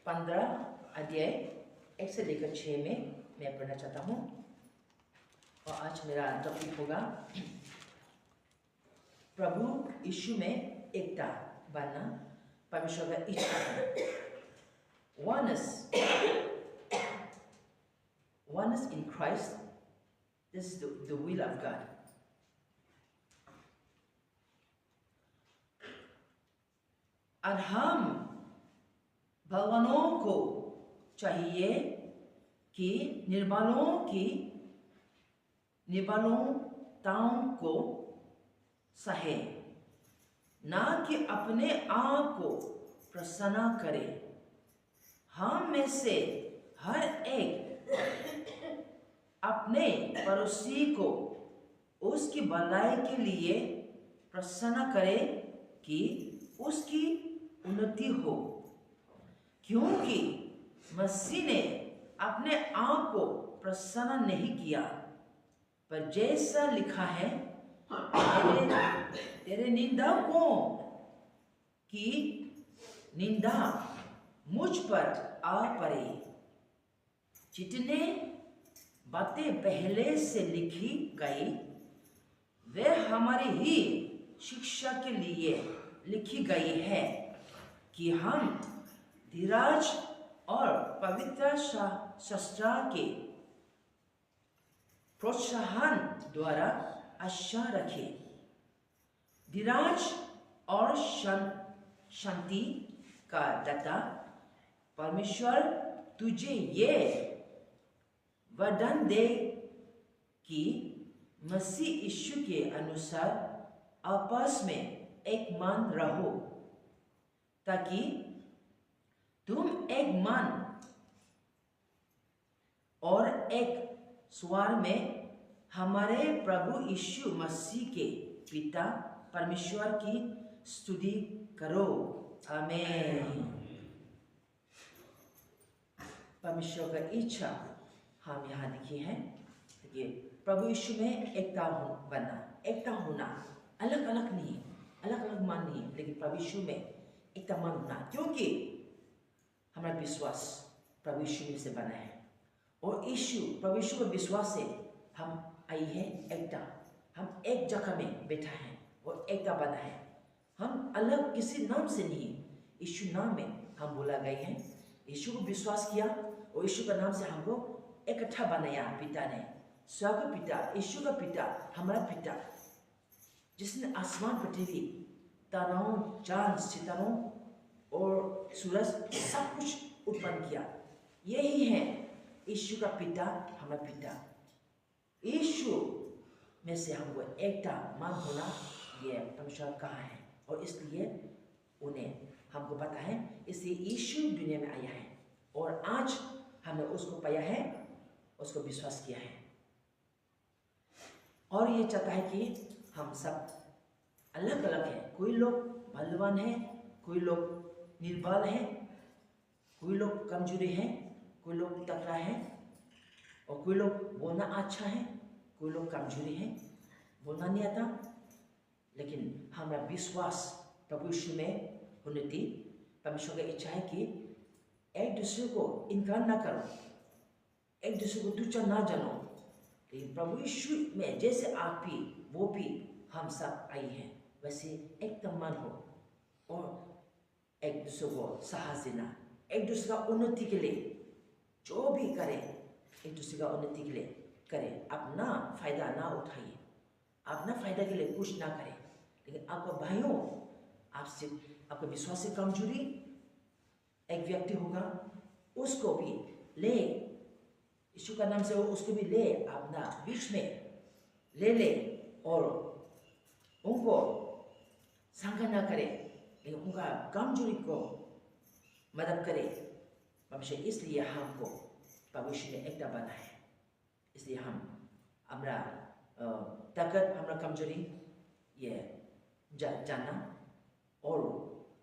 15 अध्याय 1 से लेकर 6 में मैं पढ़ना चाहता हूँ। और आज मेरा टॉपिक होगा प्रभु यीशु में एकता बनना, परमेश्वर का इच्छा है। Oneness in Christ. This is the will of God. और हम भगवानों को चाहिए कि निर्बलताओं को सहे, ना कि अपने आप को प्रसन्न करे। हम में से हर एक अपने पड़ोसी को उसकी भलाई के लिए प्रसन्न करे कि उसकी उन्नति हो, क्योंकि मसीह ने अपने आप को प्रसन्न नहीं किया, पर जैसा लिखा है, तेरे निंदकों की निंदा मुझ पर आ पड़े। जितने बातें पहले से लिखी गई वे हमारी ही शिक्षा के लिए लिखी गई है, कि हम धीरज और पवित्र शास्त्र के प्रोत्साहन द्वारा आशा रखें। धीरज और शांति का दाता परमेश्वर तुझे ये वरदान दे कि मसीह यीशु के अनुसार आपस में एक मन रहो, ताकि तुम एक मन और एक स्वर में हमारे प्रभु यीशु मसीह के पिता परमेश्वर की स्तुति करो। आमीन। परमेश्वर का इच्छा हम यहाँ लिखी है कि प्रभु यीशु में एकता होना, अलग अलग नहीं, अलग अलग मन नहीं, लेकिन प्रभु यीशु में एकता मन होना, क्योंकि हमारा विश्वास प्रभु यीशु में से बना है। और प्रभु यीशु का विश्वास से हम आई हैं एकता। हम एक जगह में बैठा है और एकता बना है। हम अलग किसी नाम से नहीं, यीशु नाम में हम बोला गए हैं। यीशु को विश्वास किया और यीशु का नाम से हमको इकट्ठा बनाया पिता ने। स्वर्ग पिता, यीशु का पिता, हमारा पिता, जिसने आसमान पृथ्वी, तारों, चांद, सितारों और सूरज सब कुछ उत्पन्न किया, यही है यीशु का पिता, हमारा पिता। यीशु में से हमको एकता मन होना, ये परमेश्वर कहा है, और इसलिए उन्हें हमको पता है, इसलिए यीशु दुनिया में आया है और आज हमने उसको पाया है, उसको विश्वास किया है। और ये चाहता है कि हम सब अलग अलग हैं। कोई लोग बलवान हैं, कोई लोग निर्बल हैं, कोई लोग कमजोरी हैं, कोई लोग तकड़ा है, और कोई लोग बोलना अच्छा है, कोई लोग कमजोरी है, बोलना नहीं आता। लेकिन हमारा विश्वास प्रभु यीशु में होने थी। परमेश्वर की इच्छा है कि एक दूसरे को इनकार ना करो, एक दूसरे को तुच्छ ना जानो, लेकिन प्रभु यीशु में जैसे आप भी वो भी हम सब आई हैं, वैसे एक मन हो और एक दूसरे को साहस देना, एक दूसरे का उन्नति के लिए जो भी करे, एक दूसरे का उन्नति के लिए करे। अपना फायदा ना उठाइए, अपना फायदा के लिए कुछ ना करें, लेकिन आपका भाइयों, आपसे आपका विश्वास से कमजोरी एक व्यक्ति होगा, उसको भी ले, यीशु का नाम से उसको भी ले, अपना बीच में ले और उनको संघर्ष ना करे, लेकिन उनका कमजोरी को मदद करे। परमेश्वर इसलिए हमको प्रभु यीशु ने एकता बना है। इसलिए हम हमारा ताकत, हमारा कमजोरी ये जानना, और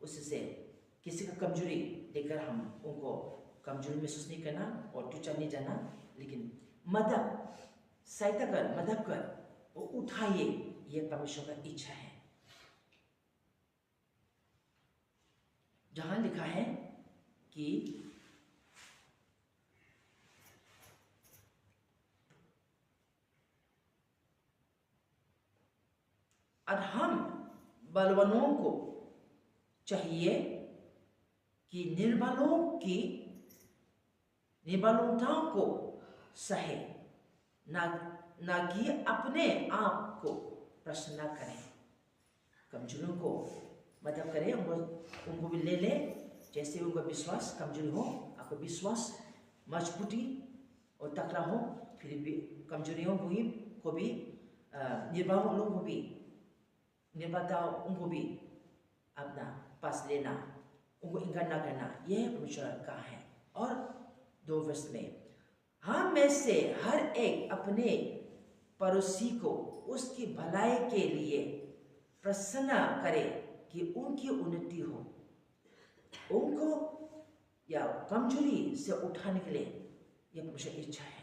उससे किसी का कमजोरी देखकर हम उनको कमजोरी महसूस नहीं करना और तुच्छ नहीं जाना, लेकिन सहायता कर, मदद कर और उठाइए, ये परमेश्वर का इच्छा है। जहाँ लिखा है कि और हम बलवानों को चाहिए कि निर्बलताओं को सहे, ना कि अपने आप को प्रसन्न करें। कमजोरियों को मतलब करें, उनको भी ले ले, जैसे उनका विश्वास कमजोरी हो, आपका विश्वास मजबूती और तकड़ा हो, फिर भी कमजोरियों को भी निर्बलों को भी, निर्बलता उनको भी अपना पास लेना, उनको इनकार न करना, यह परमेश्वर का है। और 2 वर्ष में, हम में से हर एक अपने पड़ोसी को उसकी भलाई के लिए प्रसन्न करे कि उनकी उन्नति हो। उनको या कमजोरी से उठाने के लिए यह परमेश्वर की इच्छा है।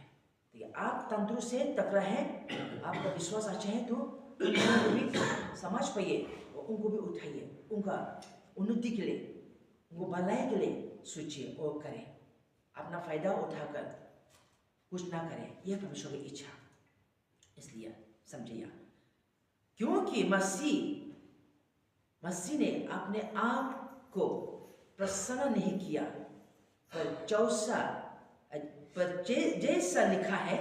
तो आप तंदुरुस्त है, तकड़ा है, आपका विश्वास अच्छा है, तो उनको भी समझ पाइए और उनको भी उठाइए, उनका उन्नति के लिए, उनको भलाई के लिए सोचिए और करें। अपना फायदा उठाकर कुछ ना करें, यह परमेश्वर की इच्छा। इसलिए समझिए, क्योंकि मसीह ने अपने आप को प्रसन्न नहीं किया, पर जैसा लिखा है,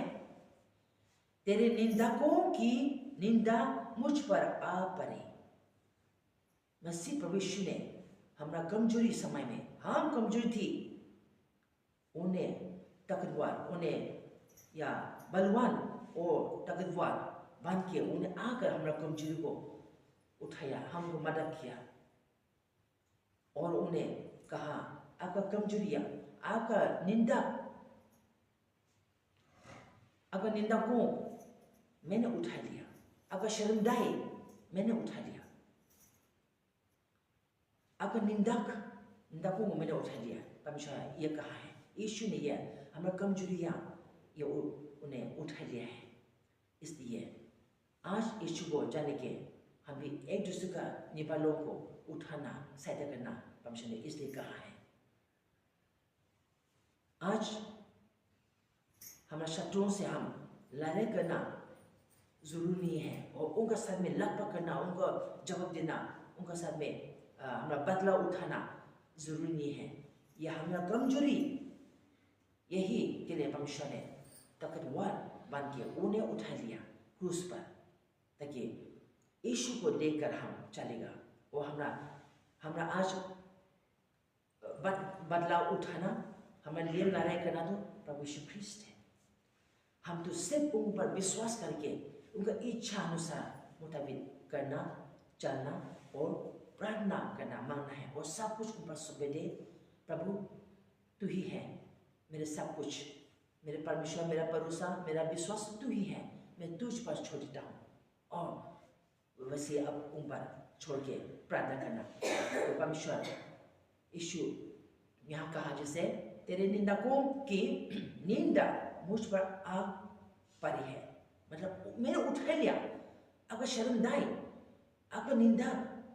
तेरे निंदकों की निंदा मुझ पर आ पड़े। मसीह प्रभु यीशु ने हमारा कमजोरी समय में, हम कमजोरी थी, उन्हें ताकतवर, उन्हें या बलवान और ताकतवर बन के उन्हें आकर हमारा कमजोरी को उठाया, हमको मदद किया और उन्हें कहा, आपका कमजोरियां, आपका निंदा को मैंने उठा लिया, आपका शर्मदाई मैंने उठा लिया, आपका निंदकों को मैंने उठा लिया। परमेश्वर ये कहा है, यीशु ने यह हमारा कमजोरियां ये उन्हें उठा लिया है। इसलिए आज यीशु को जाने के हम भी एक दूसरे का निर्बलों को उठाना, सहायता करना परमेश्वर ने इसलिए कहा है। आज हमारे शत्रुओं से हम लड़ाई करना जरूरी नहीं है, और उनका साथ में लगभग करना, उनको जवाब देना, उनका साथ में हमारा बदला उठाना जरूरी नहीं है। यह हमारा कमजोरी, यही के लिए परमेश्वर ने ताकतवर बन के उन्हें उठा लिया क्रूस पर, ताकि यीशु को देखकर हम चलेगा। और हमारा आज बदला उठाना, हमारे लिए लड़ाई करना तो प्रभु यीशु ख्रिस्ट है। हम तो सिर्फ उन पर विश्वास करके उनका इच्छा अनुसार मुताबिक करना, चलना और प्रार्थना करना, मांगना है, और सब कुछ उन पर सौंप दे। प्रभु तू ही है मेरे सब कुछ, मेरे परमेश्वर, मेरा भरोसा, मेरा विश्वास तू ही है, मैं तुझ पर छोड़ देता हूँ। और वैसे अब उन पर छोड़ के प्रार्थना करना। तो परमेश्वर यीशु यहाँ कहा, जैसे तेरे निंदकों की निंदा मुझ पर आ पड़ी है, मतलब मैंने उठा लिया, अगर शर्मदाई, अगर निंदा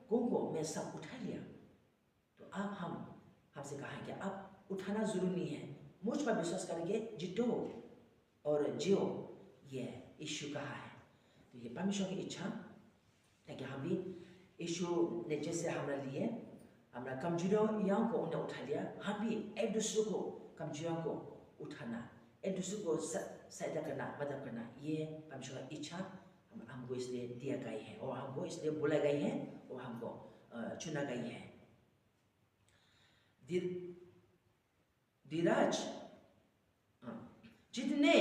को मैं सब उठा लिया। तो अब हमसे कहा है कि अब उठाना जरूरी नहीं है, मुझ पर विश्वास करके जितो और जियो, ये यीशु कहा है। तो ये परमेश्वर की इच्छा है कि हम भी यीशु ने जैसे हमारे लिए हमारा कमजोरियों को उन्हें उठा लिया, हम भी एक दूसरे को कमजोरियों को उठाना, एक दूसरे को सहायता करना, मदद करना, ये परमेश्वर की इच्छा हमको इसलिए दिया गई है, और हमको इसलिए बोला गई है, और हमको चुना गई है। धीरज, जितने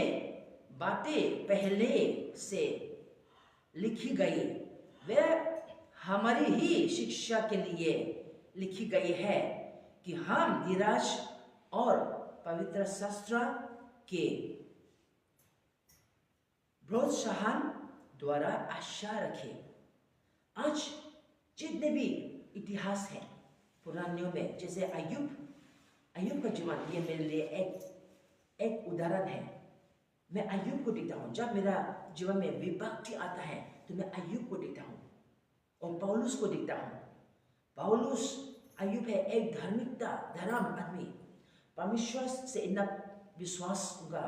बातें पहले से लिखी गई वे हमारी ही शिक्षा के लिए लिखी गई है, कि हम धीरज और पवित्र शास्त्र के प्रोत्साहन द्वारा आशा रखें। आज जितने भी इतिहास है पुरानियों में, जैसे अय्यूब का जीवन, ये मेरे लिए एक उदाहरण है। मैं अय्यूब को देखता हूँ, जब मेरा जीवन में विपत्ति आता है तो मैं अय्यूब को देखता हूँ और पौलुस को देखता हूँ। पौलुस, अय्यूब है एक धर्म आदमी, परमेश्वर से इतना विश्वास उनका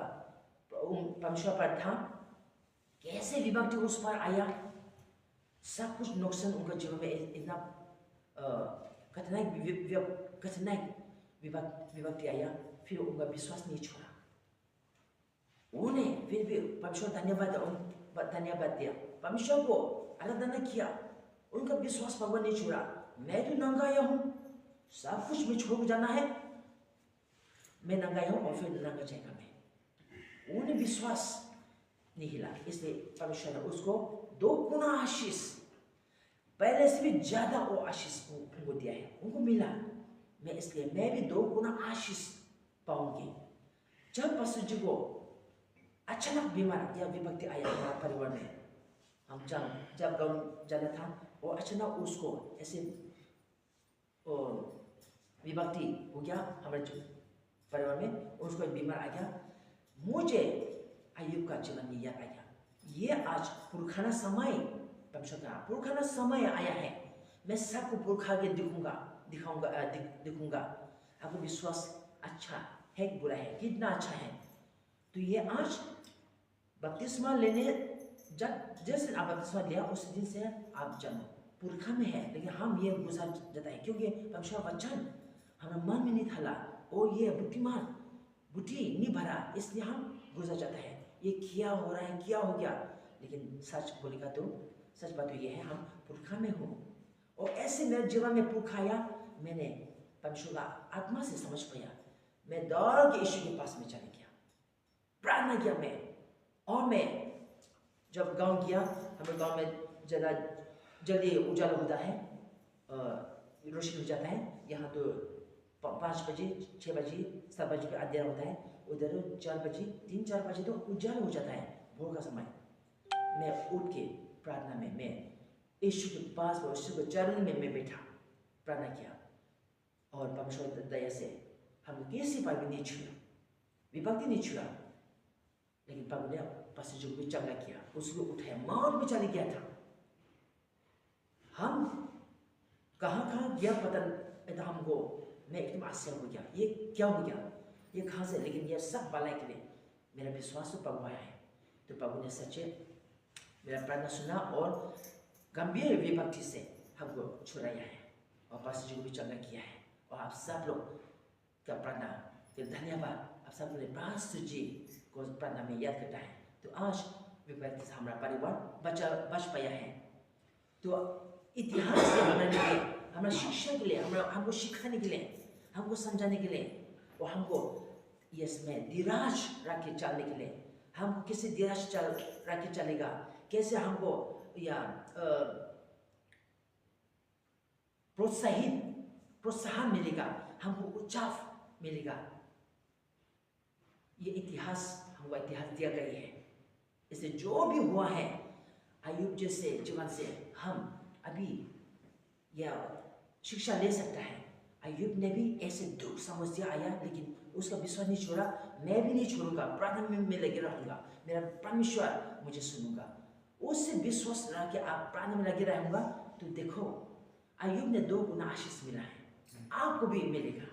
परमेश्वर पर था, कैसे विपत्ति उस पर आया, सब कुछ नुकसान उनका जीवन में इतना कठिनाई विभक्ति आया, फिर उनका विश्वास नहीं छोड़ा। उन्हें फिर भी परमेश्वर धन्यवाद दिया, परमेश्वर को आराधना किया, उनका विश्वास भगवान नहीं छोड़ा। मैं तो नंगा आया हूँ, सब कुछ में छोड़ जाना है, मैं नंगा आया हूँ और फिर नंगा जाएगा मैं। उन्हें विश्वास नहीं हिला, इसलिए परमेश्वर ने उसको 2 गुना आशीष, पहले से भी ज्यादा वो आशीष उनको दिया है, उनको मिला। मैं भी 2 गुना आशीष पाऊंगी। जब पास्टर जी को अचानक बीमार या विभक्ति आया हमारे परिवार में, हम जब गाँव जाना था और अचानक उसको ऐसे विभक्ति हो गया हमारे परिवार में, उसको बीमार आ गया। मुझे अय्यूब का जीवन में याद आया, ये आज पुरखाना समय, परमेश्वर का पुरखाना समय आया है, मैं सबको पुरखा के दिखाऊंगा। आपको विश्वास अच्छा है कि बुरा है, कितना अच्छा है। तो ये आज बपतिस्मा लेने जैसे आप बपतिस्मा लिया उस दिन से आप जन्म पुरखा में है, लेकिन हम ये गुजर जाता है क्योंकि परमेश्वर वचन हमारे मन में नहीं थाला और ये बुद्धि नहीं भरा, इसलिए हम गुजर जाता है। ये क्या हो रहा है, क्या हो गया, लेकिन सच बोलेगा तो सच बात तो ये है, हम पुरखा में हो। और ऐसे मेरे जीवन में पुरखा आया, मैंने परमेश्वर का आत्मा से समझ पाया। मैं दौड़ के यीशु के पास में चले गया, प्रार्थना किया मैं। और मैं जब गांव गया, हमारे गांव में ज़्यादा जल्दी उजाला होता है, रोशनी हो जाता है। यहाँ तो 5 बजे 6 बजे 7 बजे पे अंधेरा होता है, उधर 4 बजे 3-4 बजे तो उजाला हो जाता है, भोर का समय। मैं उठ के प्रार्थना में मैं यीशु के पास और यीशु के चरण में मैं बैठा, प्रार्थना किया। और परमेश्वर दया से हम किसी पर भी नहीं छुआ, विभक्ति नहीं छुआ, लेकिन प्रभु ने पास्टर जी को भी चंगा किया, उसको उठाया। मौत में चले गया था, हम कहाँ गया पता नहीं था हमको। मैं एकदम आश्चर्य हो गया, ये क्या हो गया, ये कहाँ से, लेकिन ये सब भलाई के लिए मेरा विश्वास तो प्रभु आया है। तो प्रभु ने सच्चे मेरा प्रार्थना सुना और गंभीर विभक्ति से हमको छुड़ाया है और पास्टर जी को भी चंगा किया है। और आप सब लोग का प्रार्थना के धन्यवाद, आप सब लोग ने पास्टर जी को प्रार्थना में याद करता है। तो आज विभक्ति से हमारा परिवार बच पाया है। तो इतिहास से हमारे लिए, हमारा शिक्षा के लिए, हमको सिखाने के लिए, हमको समझाने के लिए, और हमको इसमें धीरज रख के चलने के लिए, हम कैसे धीरज रख के चलेगा, कैसे हमको या प्रोत्साहन मिलेगा, हमको उत्साह मिलेगा। ये इतिहास हमको इतिहास दिया गया है। इससे जो भी हुआ है अय्यूब जैसे जीवन से हम अभी यह शिक्षा ले सकता है। अय्यूब ने भी ऐसे दुख समस्या आया, लेकिन उसका विश्वास नहीं छोड़ा। मैं भी नहीं छोड़ूंगा, प्रार्थना में लगे रहूंगा, मेरा परमेश्वर मुझे सुनूंगा। उससे विश्वास रख के आप प्रार्थना में लगे रहूंगा तो देखो अय्यूब ने 2 गुना आशीष मिला है, आपको भी मिलेगा।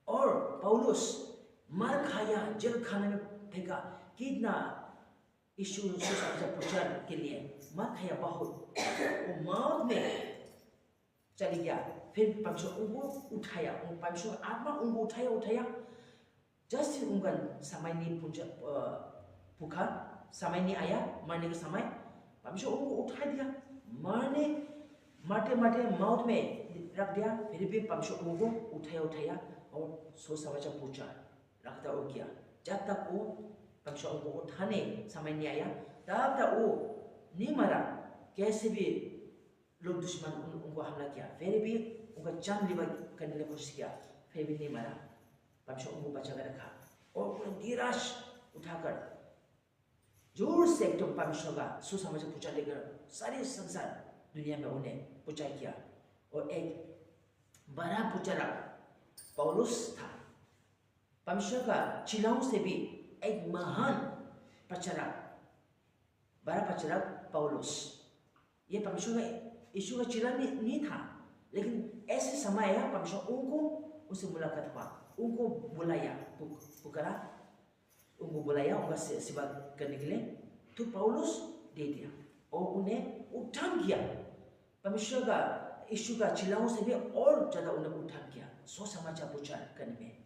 और पौलुस मार खाया, जेल खाने में फेंका, कितना यीशु प्रचार के लिए मार खाया बहुत, वो मौत में चली गया। फिर परमेश्वर उनको उठाया, परमेश्वर आत्मा उनको उठाया। जैसे उनका समय नहीं पुखा, समय नहीं आया मरने का समय, परमेश्वर उनको उठा दिया। मारते मौत में रख दिया, फिर भी परमेश्वर उनको उठाया और सोच समझकर पूछा रखता वो किया। जब तक वो परमेश्वर उनको उठाने समय नहीं आया, तब तक वो नहीं मरा। कैसे भी लोग दुश्मन उनको हमला किया, फिर भी उनका जान लेवा करने की कोशिश किया, फिर भी नहीं मरा। परमेश्वर उनको बचा कर रखा और पूरा धीरज उठाकर जोर से एकदम परमेश्वर का सुसमाचार प्रचार लेकर सारे संसार दुनिया में उन्हें प्रचार किया। और एक बड़ा प्रचारक पौलुस था, परमेश्वर का चिल्लाओं से भी एक महान प्रचारक, बड़ा प्रचारक पौलुस। ये परमेश्वर का यीशु का चिल्ला नहीं था, लेकिन ऐसे समय आया परमेश्वर उनको उनसे मुलाकात हुआ, उनको बुलाया, पुकारा, उनको बुलाया उनका सेवा करने के लिए। तो पौलुस दे दिया, और उन्हें उत्थान किया। परमेश्वर का यीशु का चिल्लाओं से भी और ज़्यादा उन्हें उत्थान किया सुसमाचार प्रचार करने में।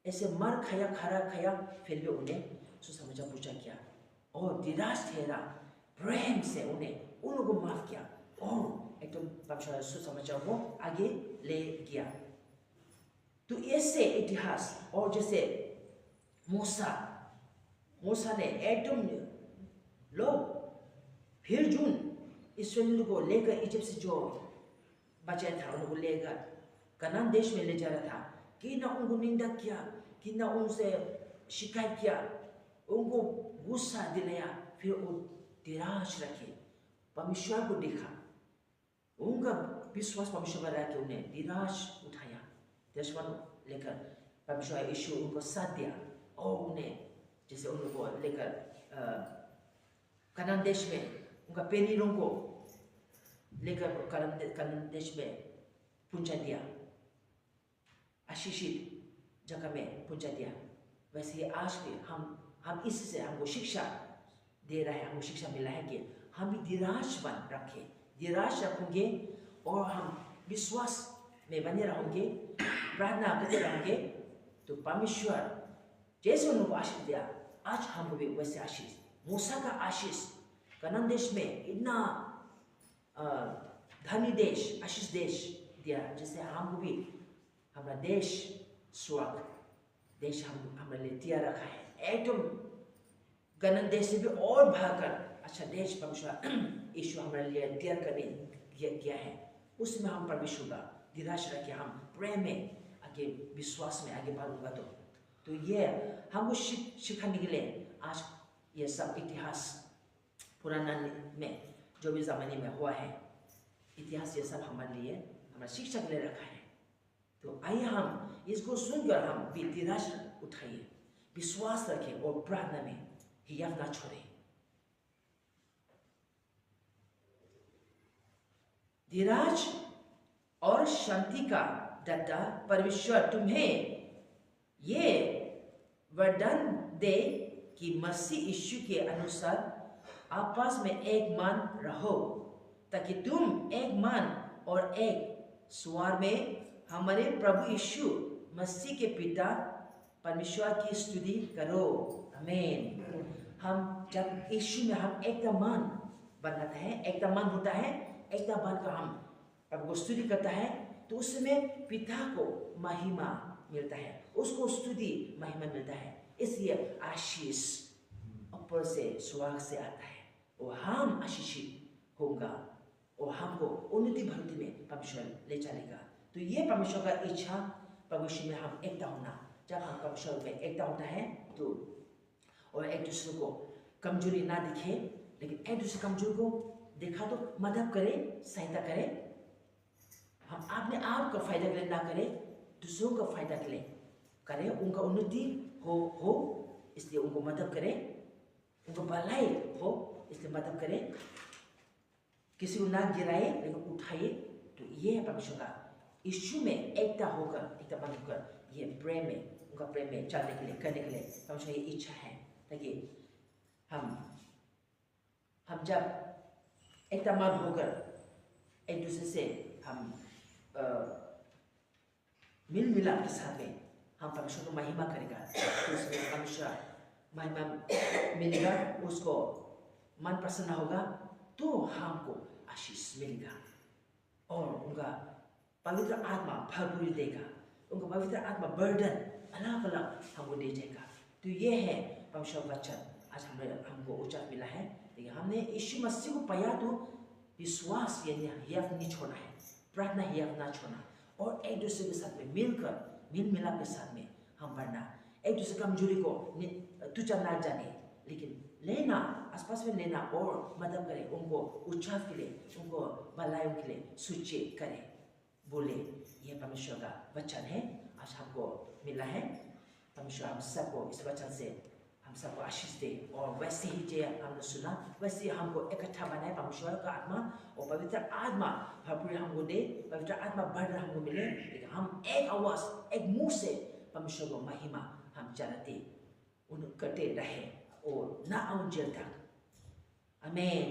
ऐसे मर खाया खरा खाया फिर भी उन्हें सुसमाचार प्रचार किया और निराश ठहरा प्रेम से उन्हें उन लोगों को माफ किया और एकदम परमेश्वर सुसमाचार को आगे ले गया। तो ऐसे इतिहास और जैसे मूसा ने एकदम लोग फिर जून इस्राएलियों को लेकर इजिप्ट से जो बचाया था उनको लेकर कनान देश में ले जा रहा था कि ना उनको निंदा किया, कि ना उनसे शिकायत किया, उनको गुस्सा दिलाया, फिर वो निराश रखे, परमेश्वर को देखा, उनका विश्वास परमेश्वर पर रख के उन्हें निराश उठाया, निराश लेकर परमेश्वर यीशु उनको साथ दिया और उन्हें जैसे उन लोगों को लेकर कनान देश में उनका पेनीरों को लेकर कनान देश में पहुंचा दिया, आशीषित जगह में पहुंचा दिया। वैसे ही आज भी हम इससे हमको शिक्षा दे रहा है, हमको शिक्षा मिला है कि हम भी निराश रखेंगे और हम विश्वास में बने रहेंगे, प्रार्थना करते रहेंगे, तो परमेश्वर जैसे उनको आशीष दिया आज हमको भी वैसे आशीष, मूसा का आशीष कनान देश में इतना धनी देश, आशीष देश दिया, जैसे हमको भी हमारा देश स्वर्ग देश हमारे लिए दिया रखा है। एकदम कनान देश से भी और भागकर अच्छा देश परमेश्वर यीशु हमारे लिए तैयार करने किया है। उसमें हम परमेश्वर का निराश रखे, हम प्रेम में आगे विश्वास में आगे बढ़ूंगा तो ये हमको सिखाने के लिए आज ये सब इतिहास पुराना में जो भी ज़माने में हुआ है इतिहास, ये सब हमारे लिए हमारा शिक्षा के लिए रखा है। तो आइए हम इसको सुनकर हम भी निराश उठाइए, विश्वास रखें और प्रार्थना में हिम्मत ना छोड़े। धीरज और शांति का दाता परमेश्वर तुम्हें ये वरदान दे कि मसीह यीशु के अनुसार आपस में एक मान रहो, ताकि तुम एक मान और एक स्वर में हमारे प्रभु यीशु मसीह के पिता परमेश्वर की स्तुति करो। आमीन। हम जब यीशु में हम एक मान बनाते हैं, एक मान होता है, एक बनकर हम प्रभु को स्तुति करता है, तो उसमें पिता को महिमा मिलता है, उसको स्तुति महिमा मिलता है। इसलिए आशीष ऊपर से स्वर्ग से आता है और हम आशीषित होगा और हमको उन्नति भक्ति में परमेश्वर ले चलेगा। तो ये परमेश्वर का इच्छा, परमेश्वर में हम एकता होना। जब हम परमेश्वर में एकता होता है तो और एक दूसरे को कमजोरी ना दिखे, लेकिन एक दूसरे कमजोरी को देखा तो मदद करे, सहायता करे। हम अपने आप का फायदा के लिए ना करें, दूसरों का फायदा के लिए करें, उनका उन्नति हो इसलिए उनको मदद करें, उनको भलाई हो इसलिए मदद करें, किसी को ना गिराए लेकिन उठाइए। तो ये है परमेश्वर का यीशु में एकता होकर, एकता बन होकर ये प्रेम में, उनका प्रेम में चलने के लिए, करने के लिए परमेश्वर ये इच्छा है, ताकि हम जब एकता मन होकर एक दूसरे से हम मिल मिलाप के साथ में हम परमेश्वर को महिमा करेगा, तो उसमें परमेश्वर महिमा मिलेगा, उसको मन प्रसन्न होगा, तो हमको आशीष मिलेगा और उनका पवित्र आत्मा भरपूर देगा, उनका पवित्र आत्मा बर्डन अलग अलग हमको दे जाएगा। तो ये है परमेश्वर वचन आज हमको उच्चार मिला है। लेकिन हमने यीशु मसीह को पाया तो विश्वास यानी हिम्मत नहीं छोड़ना है, प्रार्थना हिम्मत ना छोड़ना और एक दूसरे के साथ में मिलकर मिल मिलाप के साथ में हम बढ़ना, एक दूसरे कमजोरी को तुच्छ ना जाने लेकिन लेना, आसपास में लेना और मदद करें, उनको उत्साह के लिए, उनको भलाई के लिए सूचित करें, बोले। यह परमेश्वर का वचन है आज हमको मिला है। परमेश्वर हम सबको इस वचन से हम सबको आशीष दे और वैसे ही जो हमने सुना वैसे ही हमको इकट्ठा बनाए परमेश्वर का आत्मा और पवित्र आत्मा भरपूर हमको दे, पवित्र आत्मा बढ़ हमको मिले, लेकिन हम एक आवाज एक मुंह से परमेश्वर को महिमा हम चलाते उन करते रहे और ना आऊं जेल तक आमेन।